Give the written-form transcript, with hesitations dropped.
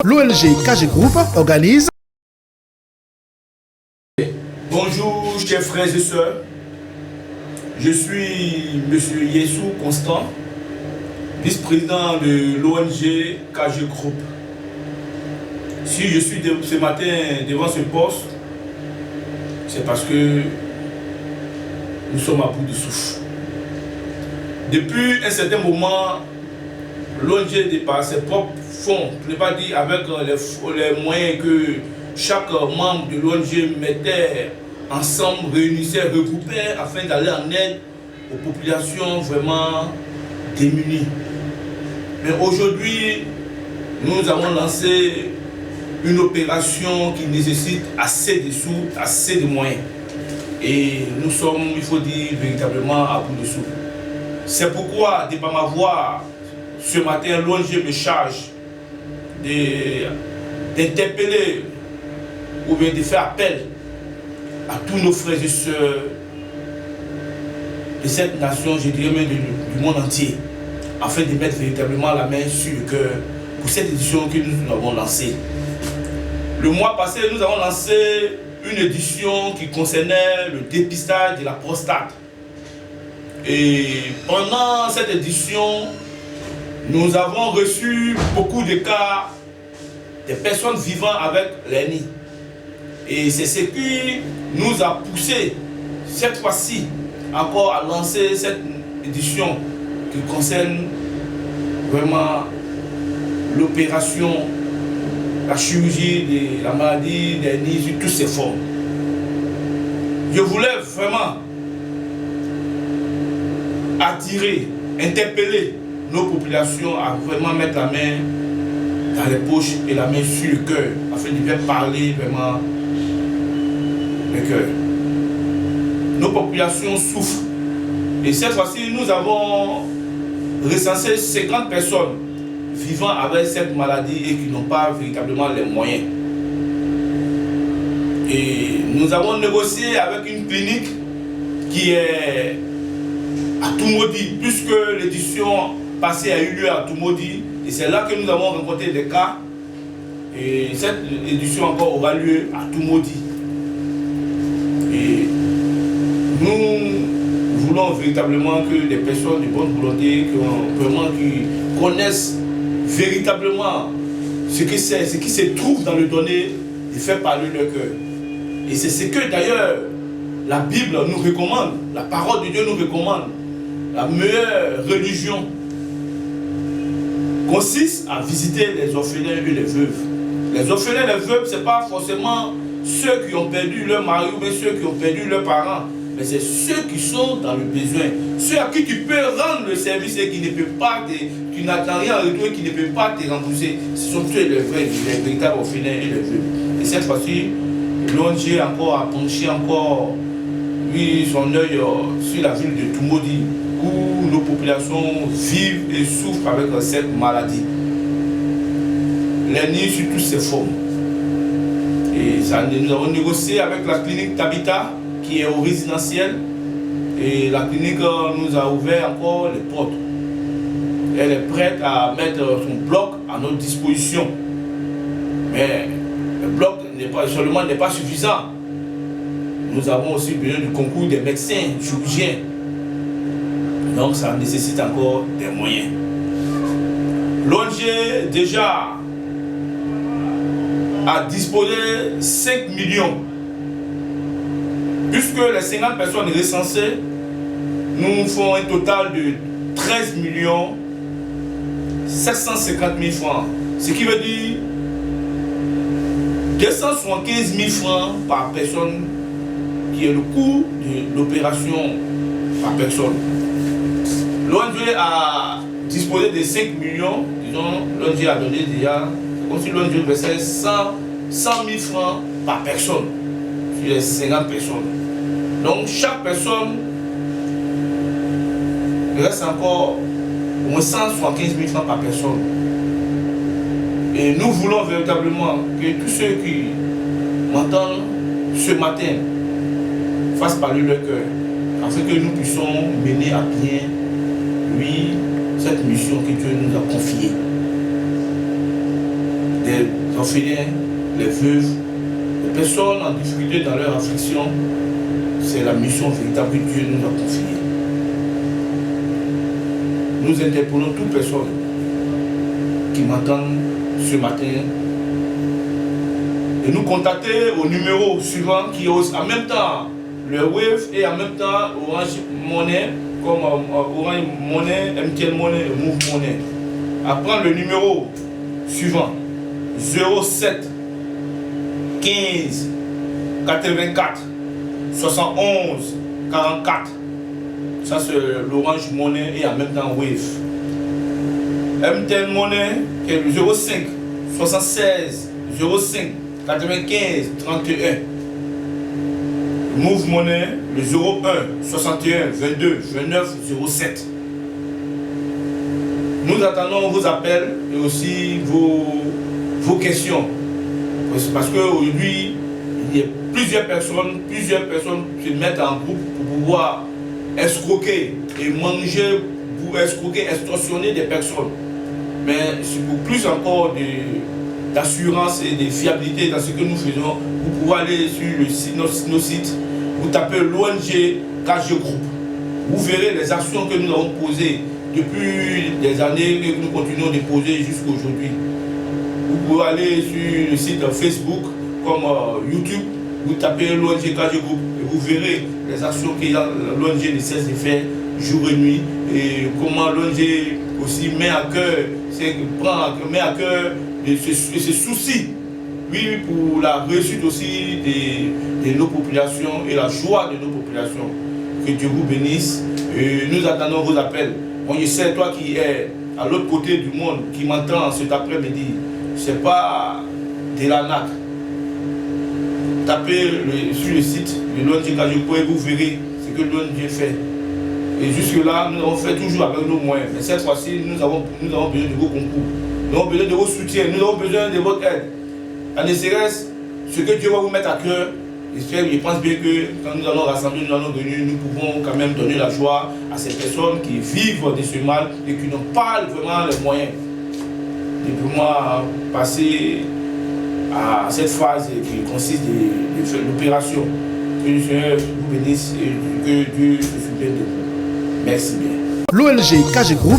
L'ONG KG Group organise. Bonjour chers frères et sœurs, je suis M. Yessou Constant, vice-président de l'ONG KG Group. Si je suis ce matin devant ce poste, c'est parce que nous sommes à bout de souffle. Depuis un certain moment, l'ONG, par ses propres fonds, je ne vais pas dire avec les moyens que chaque membre de l'ONG mettait ensemble, réunissait, regroupait afin d'aller en aide aux populations vraiment démunies. Mais aujourd'hui, nous avons lancé une opération qui nécessite assez de sous, assez de moyens. Et nous sommes, il faut dire, véritablement à bout de souffle. C'est pourquoi, de par ma voix, ce matin, l'ONG me charge d'interpeller ou bien de faire appel à tous nos frères et sœurs de cette nation, je dirais même du monde entier, afin de mettre véritablement la main sur le cœur pour cette édition que nous avons lancée. Le mois passé, nous avons lancé une édition qui concernait le dépistage de la prostate. Et pendant cette édition, nous avons reçu beaucoup de cas de personnes vivant avec l'hernie. Et c'est ce qui nous a poussé cette fois-ci encore à lancer cette édition qui concerne vraiment l'opération, la chirurgie de la maladie d'hernie sous toutes ses formes. Je voulais vraiment attirer, interpeller nos populations à vraiment mettre la main dans les poches et la main sur le cœur afin de bien parler vraiment le cœur. Nos populations souffrent et cette fois-ci nous avons recensé 50 personnes vivant avec cette maladie et qui n'ont pas véritablement les moyens. Et nous avons négocié avec une clinique qui est à Toumoudi, puisque l'édition passée a eu lieu à Toumoudi, et c'est là que nous avons rencontré des cas, et cette édition encore aura lieu à Toumoudi. Et nous voulons véritablement que des personnes de bonne volonté, qui connaissent véritablement ce qui se trouve dans le donné, de faire parler leur cœur. Et c'est ce que d'ailleurs la Bible nous recommande, la parole de Dieu nous recommande. La meilleure religion consiste à visiter les orphelins et les veuves. Les orphelins et les veuves, ce n'est pas forcément ceux qui ont perdu leur mari ou bien ceux qui ont perdu leurs parents, mais c'est ceux qui sont dans le besoin, ceux à qui tu peux rendre le service et qui ne peuvent pas, tu n'attends rien en retour, qui ne peuvent pas te rembourser. Ce sont ceux les vrais, les véritables orphelins et les veuves. Et cette fois-ci, l'ONG encore a penché encore son œil sur la ville de Toumoudi, où nos populations vivent et souffrent avec cette maladie. L'hernie sur toutes ses formes. Et nous avons négocié avec la clinique Tabita, qui est au résidentiel, et la clinique nous a ouvert encore les portes. Elle est prête à mettre son bloc à notre disposition. Mais le bloc n'est pas suffisant. Nous avons aussi besoin du concours des médecins, chirurgiens. Donc ça nécessite encore des moyens. L'ONG déjà a disposé 5 millions. Puisque les 50 personnes recensées nous font un total de 13 millions 750 000 francs. Ce qui veut dire 275 000 francs par personne, qui est le coût de l'opération par personne. L'ONG a disposé de 5 millions, disons, l'ONG a donné déjà, c'est comme si l'ONG versait 100 000 francs par personne, sur les 50 personnes. Donc chaque personne, il reste encore au moins 175 000 francs par personne. Et nous voulons véritablement que tous ceux qui m'entendent ce matin fassent parler leur cœur, afin que nous puissions mener à bien, oui, cette mission que Dieu nous a confiée. les orphelins, les veuves, les personnes en difficulté dans leur affliction. C'est la mission véritable que Dieu nous a confiée. Nous interpellons toute personne qui m'entendent ce matin et nous contacter au numéro suivant qui est en même temps le Wave et en même temps Orange Money, comme Orange Money, MTN Money et Move Money. À prendre le numéro suivant 07 15 84 71 44. Ça c'est l'Orange Money et en même temps Wave. MTN Money qui est le 05 76 05 95 31. Move Money le 01 61 22 29 07. Nous attendons vos appels et aussi vos questions. Parce qu'aujourd'hui, il y a plusieurs personnes se mettent en groupe pour pouvoir escroquer et manger, pour escroquer, extorsionner des personnes. Mais c'est pour plus encore d'assurance et de fiabilité dans ce que nous faisons, vous pouvez aller sur le site, nos sites, vous tapez l'ONG KG Group. Vous verrez les actions que nous avons posées depuis des années et que nous continuons de poser jusqu'à aujourd'hui. Vous pouvez aller sur le site Facebook comme YouTube, vous tapez l'ONG KG Group et vous verrez les actions que l'ONG ne cesse de faire jour et nuit et comment l'ONG aussi met à cœur de ce souci, oui, pour la réussite aussi de nos populations et la joie de nos populations. Que Dieu vous bénisse. Et nous attendons vos appels. Bon, je sais, toi qui es à l'autre côté du monde, qui m'entend cet après-midi, c'est pas de l'arnaque. Tapez sur le site de l'ONG KG, vous verrez ce que l'ONG fait. Et jusque-là, nous avons fait toujours avec nos moyens. Mais cette fois-ci, nous avons besoin de vos concours. Nous avons besoin de vos soutiens. Nous avons besoin de votre aide. En espérance, ce que Dieu va vous mettre à cœur, je pense bien que quand nous allons rassembler, nous allons venir, nous pouvons quand même donner la joie à ces personnes qui vivent de ce mal et qui n'ont pas vraiment les moyens de pouvoir passer à cette phase qui consiste de faire l'opération. Que le Seigneur vous bénisse et que Dieu se souvienne de vous. Merci bien. L'ONG KG Group